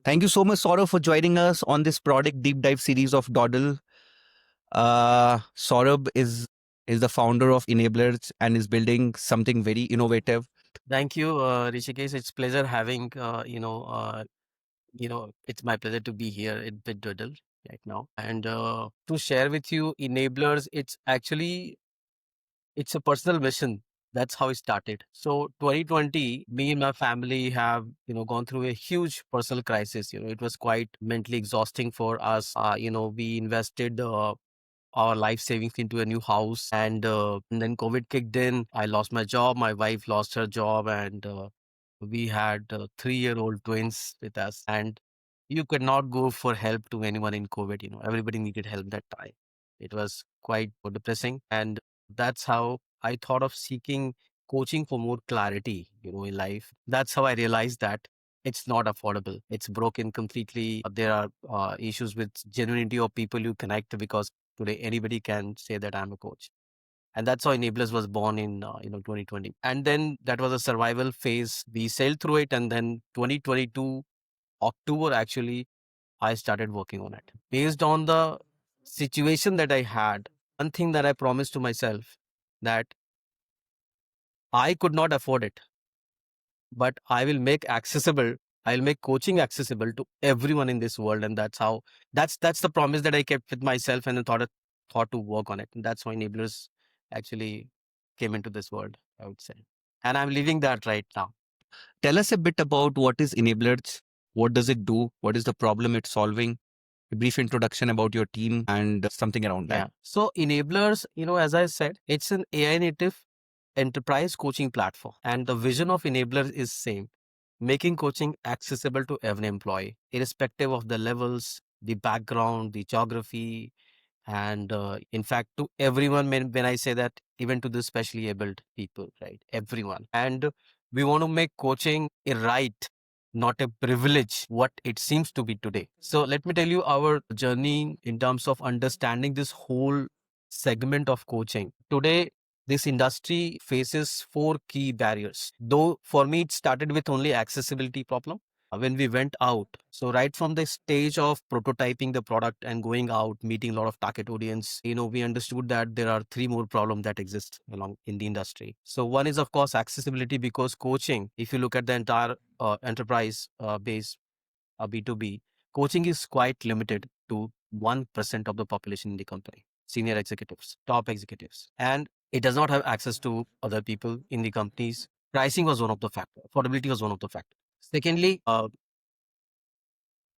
Thank you so much, Saurabh, for joining us on this product deep dive series of Dawdle. Saurabh is the founder of Enablerz and is building something very innovative. Thank you, Rishikesh. It's pleasure having it's my pleasure to be here at Dawdle right now and to share with you Enablers. It's a personal mission. That's how it started. So 2020, me and my family have gone through a huge personal crisis. It was quite mentally exhausting for us. We invested our life savings into a new house, and then COVID kicked in. I lost my job. My wife lost her job, and we had 3-year-old twins with us, and you could not go for help to anyone in COVID. Everybody needed help that time. It was quite depressing, and that's how I thought of seeking coaching for more clarity, in life. That's how I realized that it's not affordable. It's broken completely. There are issues with genuinity of people you connect, because today anybody can say that I'm a coach. And that's how Enablers was born in 2020. And then that was a survival phase. We sailed through it, and then 2022 October, actually, I started working on it based on the situation that I had. One thing that I promised to myself, that I could not afford it, but I'll make coaching accessible to everyone in this world. And that's the promise that I kept with myself, and I thought to work on it. And that's why Enablers actually came into this world, I would say. And I'm living that right now. Tell us a bit about what is Enablerz, what does it do, what is the problem it's solving, a brief introduction about your team and something around that. Yeah. So Enablers, as I said, it's an AI native enterprise coaching platform. And the vision of Enablers is same: making coaching accessible to every employee, irrespective of the levels, the background, the geography, and in fact, to everyone. When I say that, even to the specially abled people, right? Everyone. And we want to make coaching a right, not a privilege, what it seems to be today. So let me tell you our journey in terms of understanding this whole segment of coaching. Today, this industry faces four key barriers. Though for me, it started with only accessibility problem when we went out. So right from the stage of prototyping the product and going out, meeting a lot of target audience, we understood that there are three more problems that exist along in the industry. So one is, of course, accessibility, because coaching, if you look at the entire enterprise base, B2B, coaching is quite limited to 1% of the population in the company, senior executives, top executives, and it does not have access to other people in the companies. Pricing was one of the factors. Affordability was one of the factors. Secondly,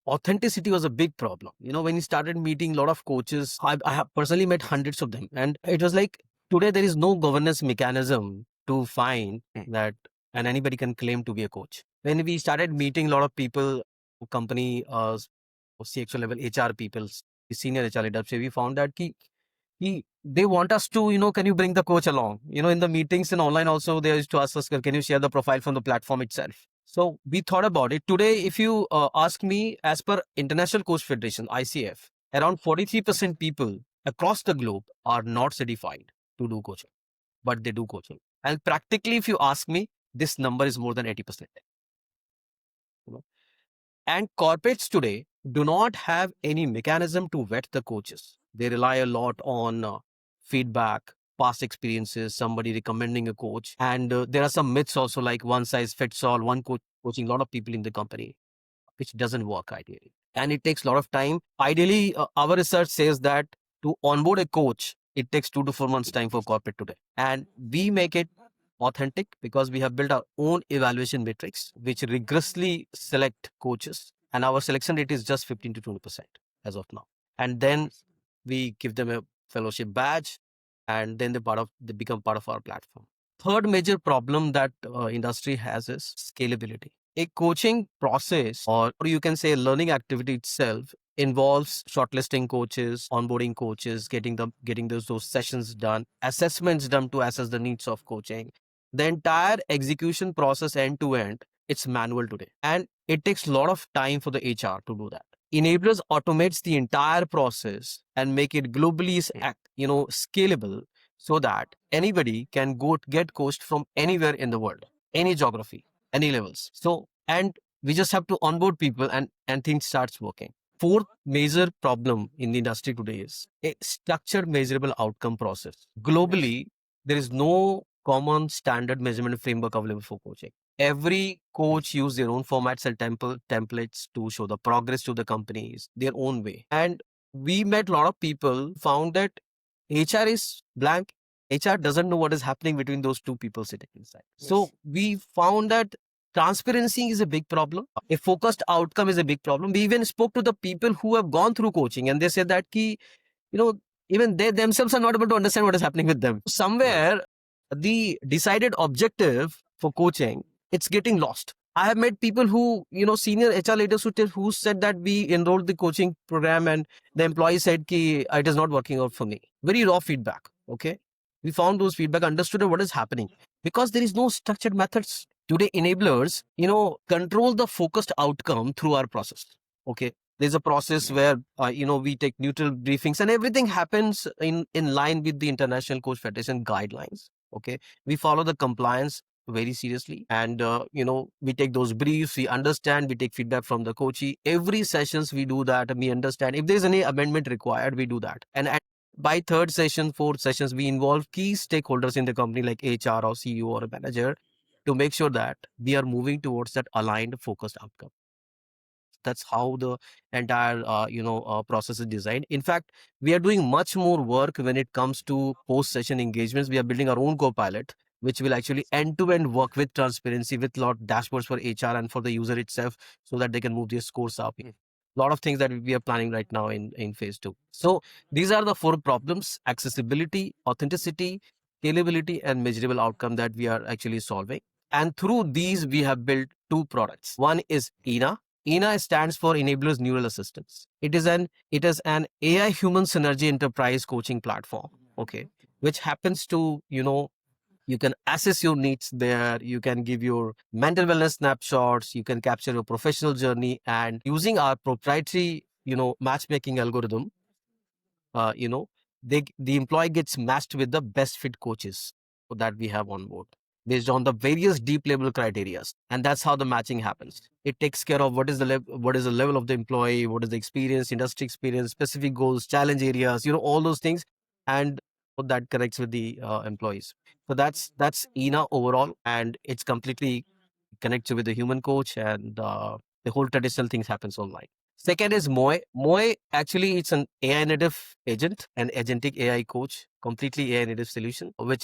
authenticity was a big problem. When you started meeting a lot of coaches, I have personally met hundreds of them, and it was like, today there is no governance mechanism to find that, and anybody can claim to be a coach. When we started meeting a lot of people, company, CXO level HR people, senior HR leaders, we found that they want us to, can you bring the coach along? In the meetings and online also, they used to ask us, can you share the profile from the platform itself? So we thought about it. Today, if you ask me, as per International Coach Federation, ICF, around 43% people across the globe are not certified to do coaching, but they do coaching. And practically, if you ask me, this number is more than 80%. And corporates today do not have any mechanism to vet the coaches. They rely a lot on feedback, past experiences, somebody recommending a coach. And there are some myths also, like one size fits all, one coach coaching a lot of people in the company, which doesn't work ideally. And it takes a lot of time. Ideally, our research says that to onboard a coach, it takes 2 to 4 months time for corporate today. And we make it authentic because we have built our own evaluation matrix, which rigorously select coaches. And our selection rate is just 15 to 20% as of now. And then we give them a fellowship badge, and then they become part of our platform. Third major problem that industry has is scalability. A coaching process, or you can say learning activity itself, involves shortlisting coaches, onboarding coaches, getting those sessions done, assessments done to assess the needs of coaching. The entire execution process end to end, it's manual today, and it takes a lot of time for the HR to do that. Enablers automates the entire process and make it globally scalable, so that anybody can go get coached from anywhere in the world, any geography, any levels. So, and We just have to onboard people and things starts working. Fourth major problem in the industry today is a structured measurable outcome process. Globally, there is no common standard measurement framework available for coaching. Every coach use their own formats and templates to show the progress to the companies their own way. And we met a lot of people found that HR is blank. HR doesn't know what is happening between those two people sitting inside. So we found that transparency is a big problem. A focused outcome is a big problem. We even spoke to the people who have gone through coaching, and they said that you know, even they themselves are not able to understand what is happening with them. Somewhere, the decided objective for coaching, it's getting lost. I have met people who, senior HR leaders who said that we enrolled the coaching program and the employee said ki it is not working out for me. Very raw feedback. Okay. We found those feedback, understood what is happening because there is no structured methods. Today, enablers, control the focused outcome through our process. Okay. There's a process where, we take neutral briefings and everything happens in line with the International Coach Federation guidelines. Okay. We follow the compliance very seriously and we take those briefs, we understand, we take feedback from the coachee. Every sessions we do that and we understand if there's any amendment required, we do that. And by third session, fourth sessions, we involve key stakeholders in the company like HR or CEO or a manager to make sure that we are moving towards that aligned focused outcome. That's how the entire process is designed. In fact, we are doing much more work when it comes to post session engagements. We are building our own copilot which will actually end-to-end work with transparency, with lot dashboards for HR and for the user itself, so that they can move their scores up. A lot of things that we are planning right now in phase 2. So these are the 4 problems: accessibility, authenticity, scalability, and measurable outcome that we are actually solving. And through these, we have built 2 products. One is ENA. ENA stands for Enablerz Neural Assistance. It is an AI human synergy enterprise coaching platform. Okay, which happens to you can assess your needs there, you can give your mental wellness snapshots, you can capture your professional journey, and using our proprietary matchmaking algorithm, uh, you know the employee gets matched with the best fit coaches that we have on board based on the various deep level criteria, and that's how the matching happens. It takes care of what is the level of the employee, what is the experience, industry experience, specific goals, challenge areas, all those things, and that connects with the employees. So that's ENA overall, and it's completely connects you with the human coach, and the whole traditional things happens online. Second is Moe. Moe actually it's an AI native agent, an agentic AI coach, completely AI native solution, which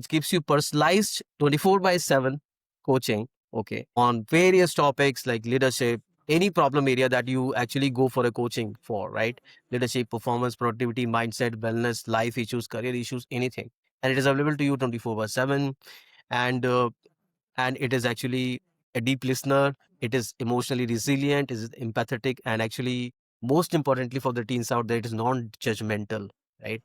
gives you personalized 24/7 coaching. Okay, on various topics like leadership, any problem area that you actually go for a coaching for, right? Leadership, performance, productivity, mindset, wellness, life issues, career issues, anything, and it is available to you 24/7. And it is actually a deep listener. It is emotionally resilient, it is empathetic, and actually, most importantly for the teens out there, it is non-judgmental, right?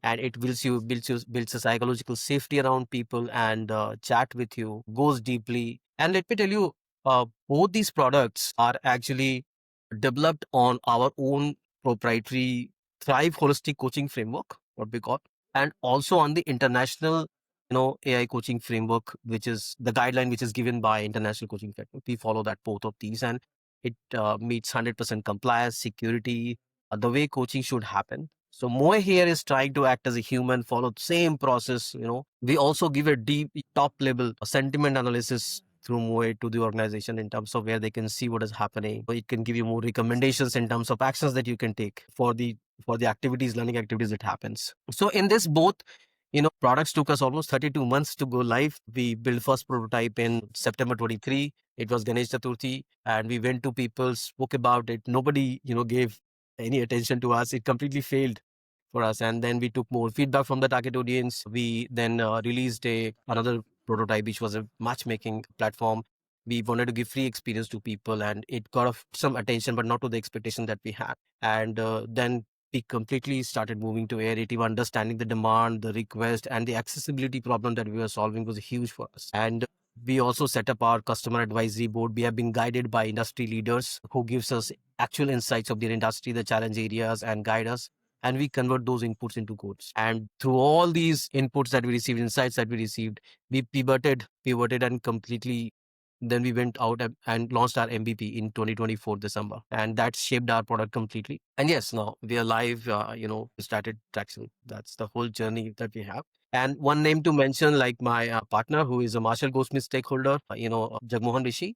And it builds a psychological safety around people and chat with you, goes deeply. And let me tell you, both these products are actually developed on our own proprietary Thrive holistic coaching framework, what we call, and also on the international AI coaching framework, which is the guideline which is given by International Coaching Framework. We follow that both of these, and it meets 100% compliance, security, the way coaching should happen. So Moe here is trying to act as a human, follow the same process. We also give a deep, top level sentiment analysis through Moe to the organization in terms of where they can see what is happening. It can give you more recommendations in terms of actions that you can take for the activities, learning activities that happens. So in this both products took us almost 32 months to go live. We built first prototype in September 23. It was Ganesh Chaturthi, and we went to people, spoke about it. Nobody, gave any attention to us. It completely failed for us. And then we took more feedback from the target audience. We then released another prototype, which was a matchmaking platform. We wanted to give free experience to people, and it got some attention, but not to the expectation that we had. And then we completely started moving to iterative, understanding the demand, the request, and the accessibility problem that we were solving was huge for us. And we also set up our customer advisory board. We have been guided by industry leaders who gives us actual insights of their industry, the challenge areas, and guide us. And we convert those inputs into codes. And through all these inputs that we received, insights that we received, we pivoted and completely Then we went out and launched our MVP in 2024 December, and that shaped our product completely. And yes, now we are live. Started traction. That's the whole journey that we have. And one name to mention, like my partner, who is a Marshall Goldsmith stakeholder, Jagmohan Rishi,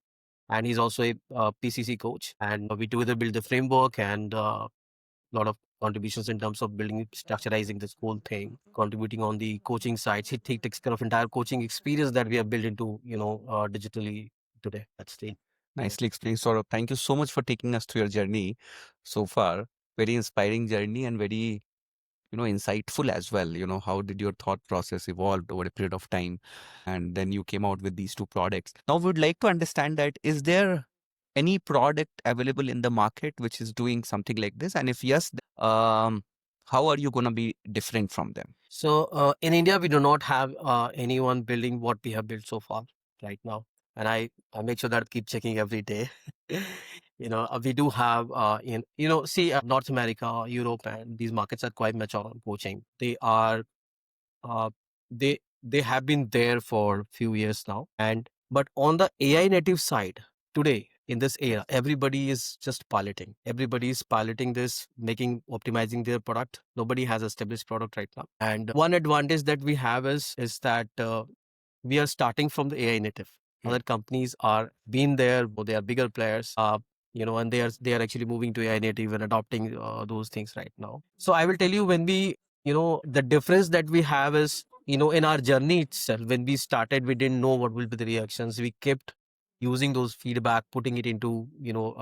and he's also a PCC coach. And we together build the framework and lot of contributions in terms of building, structurizing this whole thing, contributing on the coaching side. He takes care of entire coaching experience that we have built into, digitally today. That's the Nicely explained, Saurabh. Thank you so much for taking us through your journey so far. Very inspiring journey and very, insightful as well. How did your thought process evolved over a period of time? And then you came out with these two products. Now, we would like to understand that is there any product available in the market which is doing something like this? And if yes, how are you going to be different from them? So in India, we do not have anyone building what we have built so far right now. And I make sure that I keep checking every day. We do have North America, Europe, and these markets are quite mature on coaching. They are uh, they have been there for a few years now. And but on the AI native side, today in this era, everybody is just piloting. Everybody is piloting this, optimizing their product. Nobody has established product right now. And one advantage that we have is that we are starting from the AI native. Other companies are been there, but they are bigger players. And they are actually moving to AI native and adopting those things right now. So I will tell you, when we, the difference that we have is, in our journey itself, when we started, we didn't know what will be the reactions. We kept using those feedback, putting it into,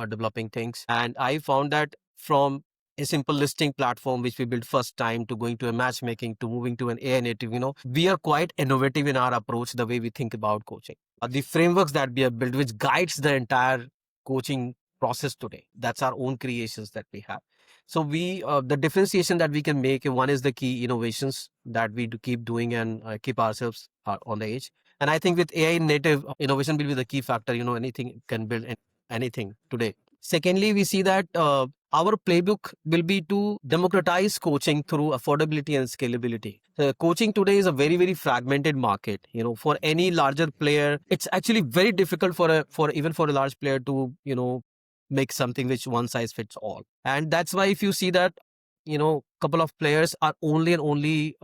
developing things. And I found that from a simple listing platform, which we built first time, to going to a matchmaking, to moving to an AI native, we are quite innovative in our approach, the way we think about coaching. The frameworks that we have built, which guides the entire coaching process today, that's our own creations that we have. So the differentiation that we can make, one is the key innovations that we keep doing and keep ourselves on the edge. And I think with AI native, innovation will be the key factor. Anything can build anything today. Secondly, we see that our playbook will be to democratize coaching through affordability and scalability. Coaching today is a very, very fragmented market. For any larger player, it's actually very difficult for even for a large player to make something which one size fits all. And that's why if you see that couple of players are only and only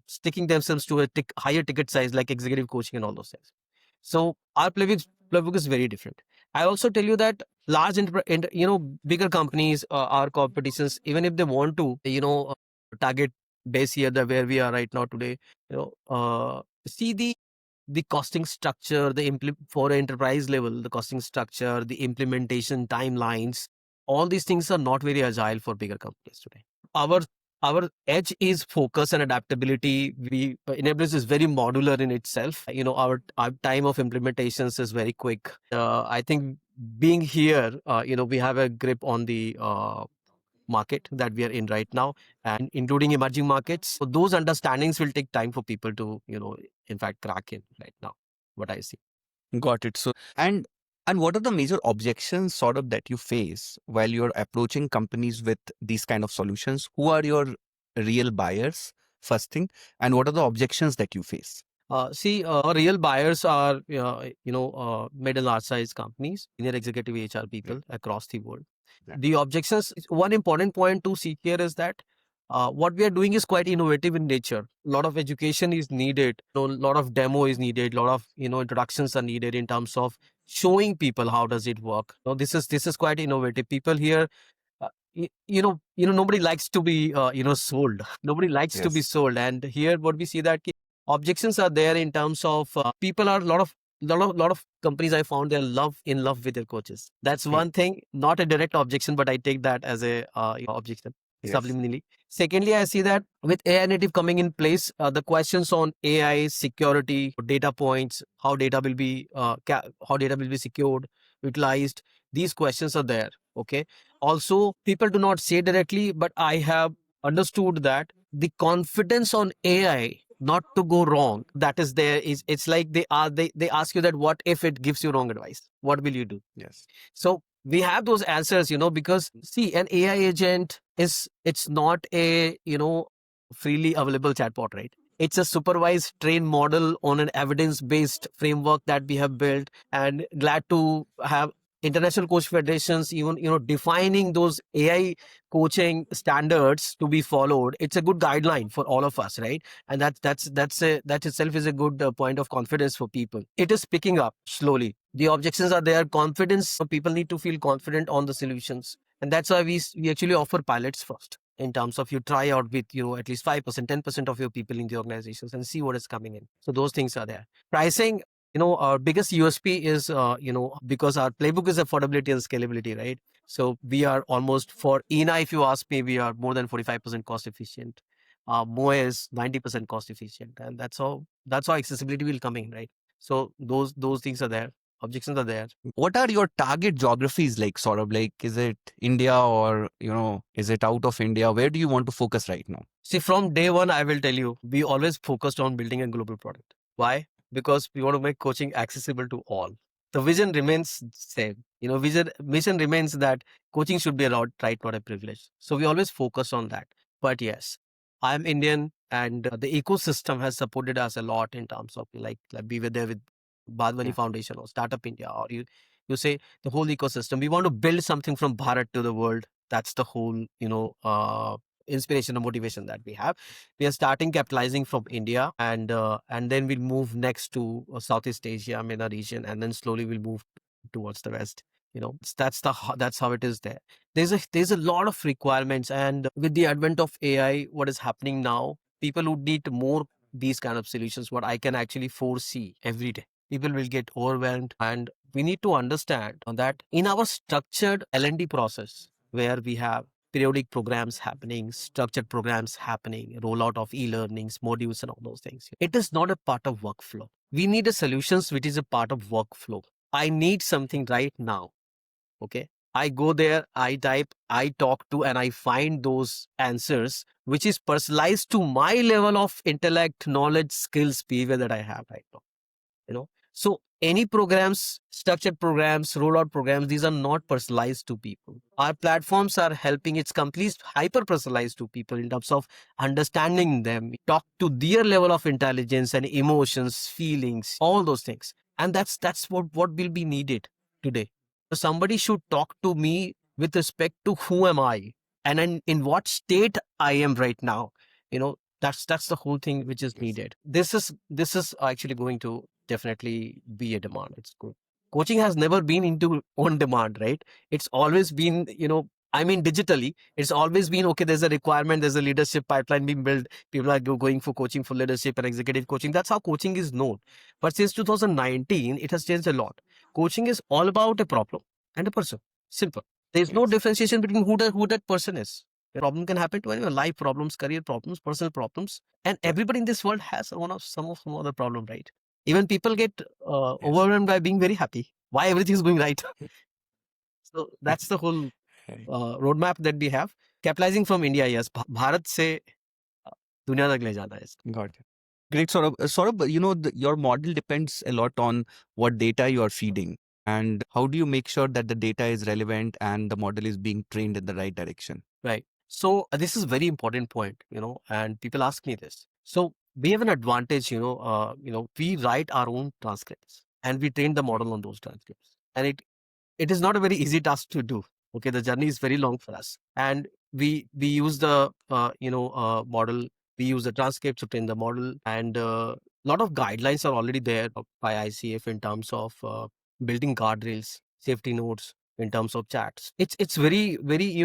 sticking themselves to a higher ticket size, like executive coaching and all those things. So our playbook is very different. I also tell you that large bigger companies, our competitions, even if they want to target base here, where we are right now today, see the costing structure, for enterprise level, the costing structure, the implementation timelines, all these things are not very agile for bigger companies today. Our edge is focus and adaptability. Enablerz is very modular in itself. Our time of implementations is very quick. I think being here, we have a grip on the market that we are in right now, and including emerging markets. So those understandings will take time for people to, in fact, crack in right now, what I see. Got it. So, and what are the major objections sort of that you face while you're approaching companies with these kind of solutions? Who are your real buyers, first thing, and what are the objections that you face? Our real buyers are, mid and large size companies, senior executive HR people across the world. Yeah. The objections, one important point to see here is that what we are doing is quite innovative in nature. A lot of education is needed, a lot of demo is needed, a lot of introductions are needed in terms of showing people how does it work. This is quite innovative. People here, nobody likes to be sold. Nobody likes to be Yes. sold. And here what we see that objections are there in terms of people are lot of companies I found they're in love with their coaches. That's one thing, not a direct objection, but I take that as a objection. Yes. Subliminally. Secondly, I see that with AI native coming in place, the questions on AI security, data points, how data will be secured, utilized, these questions are there. Okay. Also, people do not say directly, but I have understood that the confidence on AI not to go wrong, that is there. It's like they ask you that, what if it gives you wrong advice? What will you do? Yes. So we have those answers, because see, an AI agent it's not a freely available chatbot, right? It's a supervised trained model on an evidence-based framework that we have built, and glad to have international coach federations even defining those AI coaching standards to be followed. It's a good guideline for all of us, right? And that itself is a good point of confidence for people. It is picking up slowly. The objections are there. Confidence, people need to feel confident on the solutions, and that's why we actually offer pilots first, in terms of you try out with at least 5%, 10% of your people in the organizations and see what is coming in. So those things are there. Pricing, our biggest USP is because our playbook is affordability and scalability, right? So we are almost, for ENA, if you ask me, we are more than 45% cost efficient. MOE is 90% cost efficient, and that's how accessibility will come in, right? So those things are there. Objections are there. What are your target geographies like, Saurabh? Like, is it India or, is it out of India? Where do you want to focus right now? See, from day one, I will tell you, we always focused on building a global product. Why? Because we want to make coaching accessible to all. The vision remains same. Mission remains that coaching should be a right, not a privilege. So we always focus on that. But yes, I'm Indian, and the ecosystem has supported us a lot in terms of like we were there with Badwani Yeah. Foundation or Startup India, or you say the whole ecosystem. We want to build something from Bharat to the world. That's the whole inspiration and motivation that we have. We are starting capitalizing from India, and then we'll move next to Southeast Asia, MENA region, and then slowly we'll move towards the West. That's how it is there. There's a lot of requirements, and with the advent of AI, what is happening now, people would need more these kind of solutions. What I can actually foresee every day, people will get overwhelmed, and we need to understand that in our structured L&D process, where we have periodic programs happening, structured programs happening, rollout of e-learnings, modules, and all those things. It is not a part of workflow. We need a solutions which is a part of workflow. I need something right now. Okay. I go there, I type, I talk to, and I find those answers, which is personalized to my level of intellect, knowledge, skills, behavior that I have right now. So any programs, structured programs, rollout programs, these are not personalized to people. Our platforms are helping. It's complete hyper personalized to people in terms of understanding them, talk to their level of intelligence and emotions, feelings, all those things. And that's what will be needed today. So somebody should talk to me with respect to who am I, and in what state I am right now. That's the whole thing which is needed. This is actually going to definitely be a demand. It's good. Coaching has never been into on demand, right? It's always been, digitally, it's always been, okay, there's a requirement, there's a leadership pipeline being built. People are going for coaching for leadership and executive coaching. That's how coaching is known. But since 2019, it has changed a lot. Coaching is all about a problem and a person. Simple. There's no Yes. differentiation between who that person is. A problem can happen to anyone. Life problems, career problems, personal problems, and Yeah. everybody in this world has some other problem, right? Even people get Yes. overwhelmed by being very happy. Why everything is going right? So that's the whole Right. roadmap that we have. Capitalizing from India, yes. Bharat से दुनिया तक ले जाना है इसको. Got it. Great, Saurabh. Saurabh, your model depends a lot on what data you are feeding. And how do you make sure that the data is relevant and the model is being trained in the right direction? Right. So this is very important point, and people ask me this. So we have an advantage, we write our own transcripts and we train the model on those transcripts. And it is not a very easy task to do. Okay, the journey is very long for us, and we use the model. We use the transcripts to train the model, and a lot of guidelines are already there by ICF in terms of building guardrails, safety notes, in terms of chats. It's very very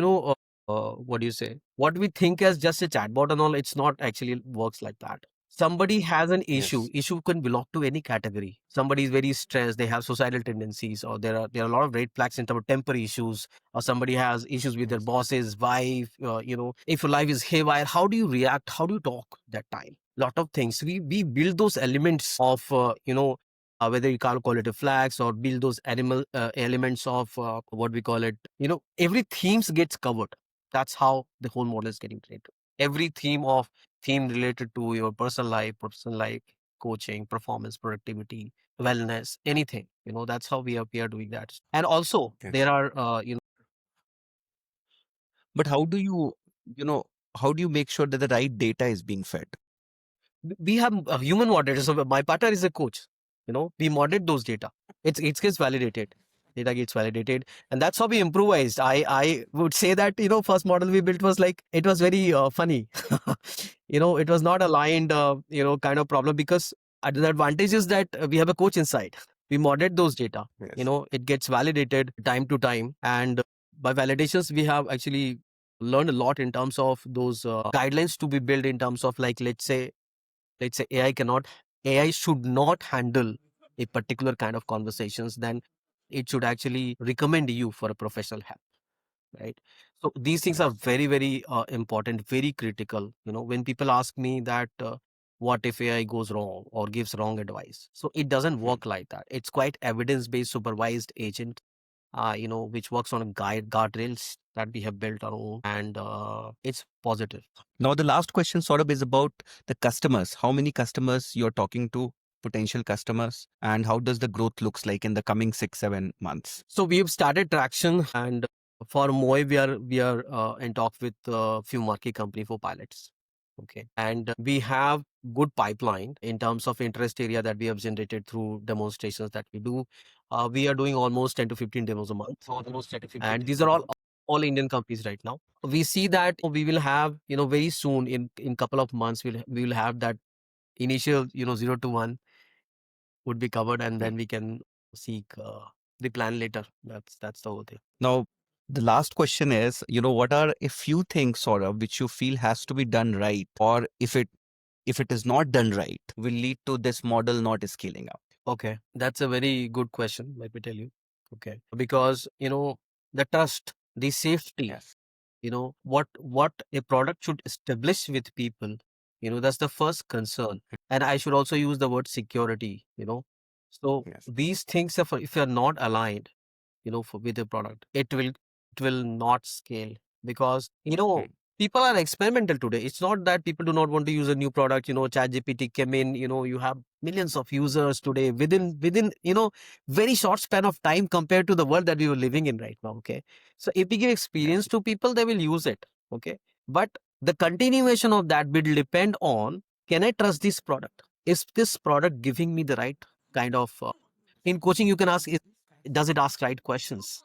what do you say? What we think as just a chatbot and all, it's not actually works like that. Somebody has an issue. Yes. Issue can belong to any category. Somebody is very stressed. They have suicidal tendencies, or there are a lot of red flags in terms of temper issues, or somebody has issues with their Yes. bosses, wife. If your life is haywire, how do you react? How do you talk that time? Lot of things. We build those elements of whether you call it a flags, or build those animal elements of what we call it. Every themes gets covered. That's how the whole model is getting created. Every theme related to your personal life, coaching, performance, productivity, wellness, anything. That's how we are doing that. And also Yes. there are But how do you, you know, how do you make sure that the right data is being fed? we have human moderators. So my partner is a coach. We moderate those data. It gets validated. Data gets validated, and that's how we improvised. I would say that first model we built was like, it was very funny. It was not aligned, kind of problem, because the advantage is that we have a coach inside. We moderate those data. Yes. It gets validated time to time, and by validations we have actually learned a lot in terms of those guidelines to be built in terms of, like, let's say AI should not handle a particular kind of conversations. Then it should actually recommend you for a professional help, right? So these things are Yes. very, very important, very critical. When people ask me that what if AI goes wrong or gives wrong advice, so it doesn't Hmm. work like that. It's quite evidence based supervised agent, which works on a guardrails that we have built our own, and it's positive. Now, the last question sort of is about the customers. How many customers you're talking to, potential customers, and how does the growth looks like in the coming 6-7 months? So we've started traction, and for Moe, we are in talk with a few marquee company for pilots. Okay, and we have good pipeline in terms of interest area that we have generated through demonstrations that we do. We are doing almost 10 to 15 demos a month, and these are all Indian companies right now. We see that we will have, very soon, in couple of months, we will have that initial, 0 to 1 would be covered, and Hmm. then we can seek the plan later. That's the whole thing. Now, the last question is, what are a few things sort of which you feel has to be done right, or if it is not done right, will lead to this model not scaling up? Okay, that's a very good question. Let me tell you. Okay, because the trust, the safety, Yes. what a product should establish with people. That's the first concern, and I should also use the word security. So Yes. these things, if you're not aligned, with the product, it will not scale, because Hmm. people are experimental today. It's not that people do not want to use a new product. ChatGPT came in. You have millions of users today within very short span of time compared to the world that we were living in right now. Okay, so if we give experience Yes. to people, they will use it. Okay, but the continuation of that will depend on, can I trust this product? Is this product giving me the right kind of in coaching? You can ask, does it ask right questions?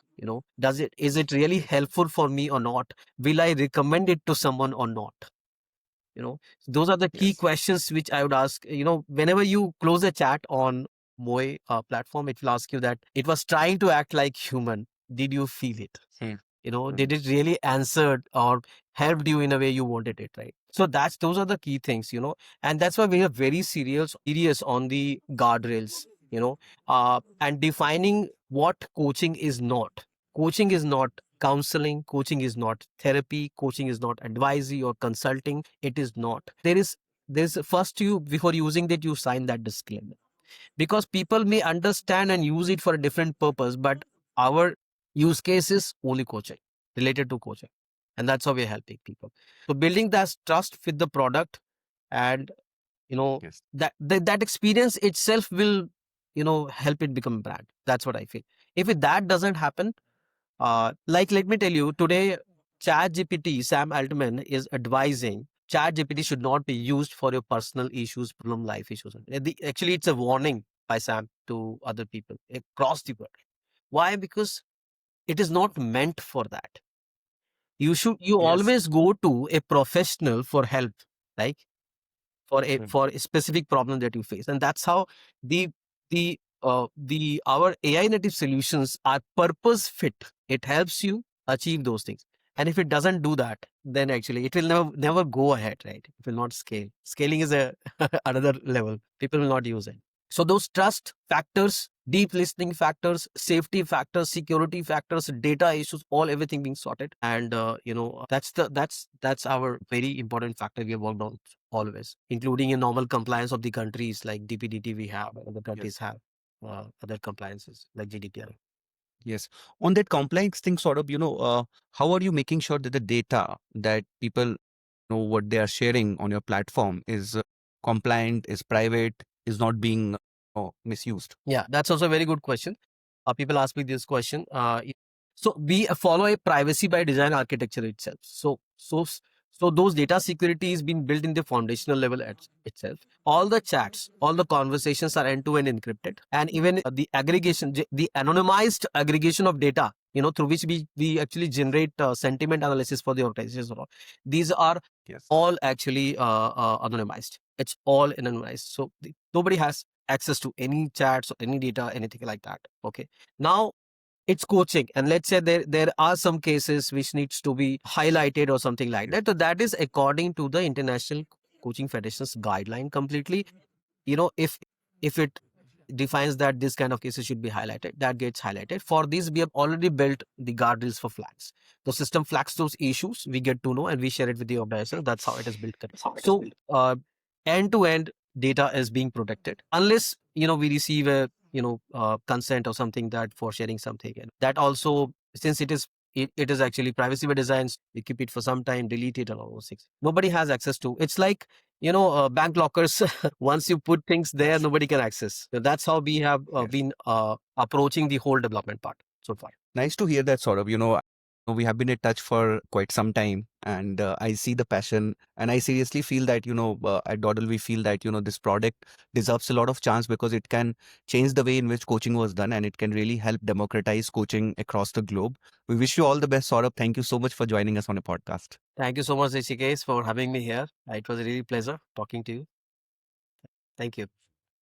Is it really helpful for me or not? Will I recommend it to someone or not? Those are the key Yes. questions which I would ask. Whenever you close a chat on Moe platform, it will ask you that it was trying to act like human. Did you feel it? Hmm. Did Hmm. it really answered or helped you in a way you wanted it, right? So those are the key things. And that's why we are very serious on the guardrails, and defining what coaching is not. Coaching is not counseling. Coaching is not therapy. Coaching is not advisory or consulting. It is not. There's first, you, before using that, you sign that disclaimer, because people may understand and use it for a different purpose, but our use case is only coaching, related to coaching, and that's how we're helping people. So building that trust with the product, and Yes. that experience itself will help it become a brand. That's what I feel. If that doesn't happen, like, let me tell you, today ChatGPT, Sam Altman is advising ChatGPT should not be used for your personal issues, problem, life issues. Actually, it's a warning by Sam to other people across the world. Why? Because it is not meant for that. You Yes. always go to a professional for help, like Hmm. for a specific problem that you face, and that's how the the our AI native solutions are purpose fit. It helps you achieve those things, and if it doesn't do that, then actually it will never go ahead, right? It will not scale. Scaling is a another level. People will not use it. So those trust factors, deep listening factors, safety factors, security factors, data issues, all everything being sorted, and that's our very important factor we have worked on always, including in normal compliance of the countries like DPDT we have, other countries Yes. have other compliances like GDPR. Yes. On that compliance thing, sort of, how are you making sure that the data that people know what they are sharing on your platform is compliant, is private, is not being misused? Yeah, that's also a very good question. People ask me this question. So we follow a privacy by design architecture itself. So So those data security is being built in the foundational level itself. All the chats, all the conversations are end-to-end encrypted, and even the aggregation, the anonymized aggregation of data, through which we actually generate sentiment analysis for the organizations. These are Yes. all actually anonymized. It's all anonymized. So nobody has access to any chats or any data, anything like that. Okay. Now it's coaching, and let's say there are some cases which needs to be highlighted or something like that. So that is according to the International Coaching Federation's guideline completely. If it defines that this kind of cases should be highlighted, that gets highlighted. For this, we have already built the guardrails for flags. The system flags those issues, we get to know, and we share it with the organizer. That's how it is built. So end to end data is being protected unless we receive a consent or something that for sharing something. And that also, since it is actually privacy by design, we keep it for some time, delete it, and all those things. Nobody has access to. It's like bank lockers. Once you put things there, nobody can access. So that's how we have Yes. been approaching the whole development part so far. Nice to hear that, Saurabh. We have been in touch for quite some time, and I see the passion, and I seriously feel that, at Dawdle, we feel that, this product deserves a lot of chance because it can change the way in which coaching was done, and it can really help democratize coaching across the globe. We wish you all the best, Saurabh. Thank you so much for joining us on a podcast. Thank you so much, Rishikesh, for having me here. It was a really pleasure talking to you. Thank you.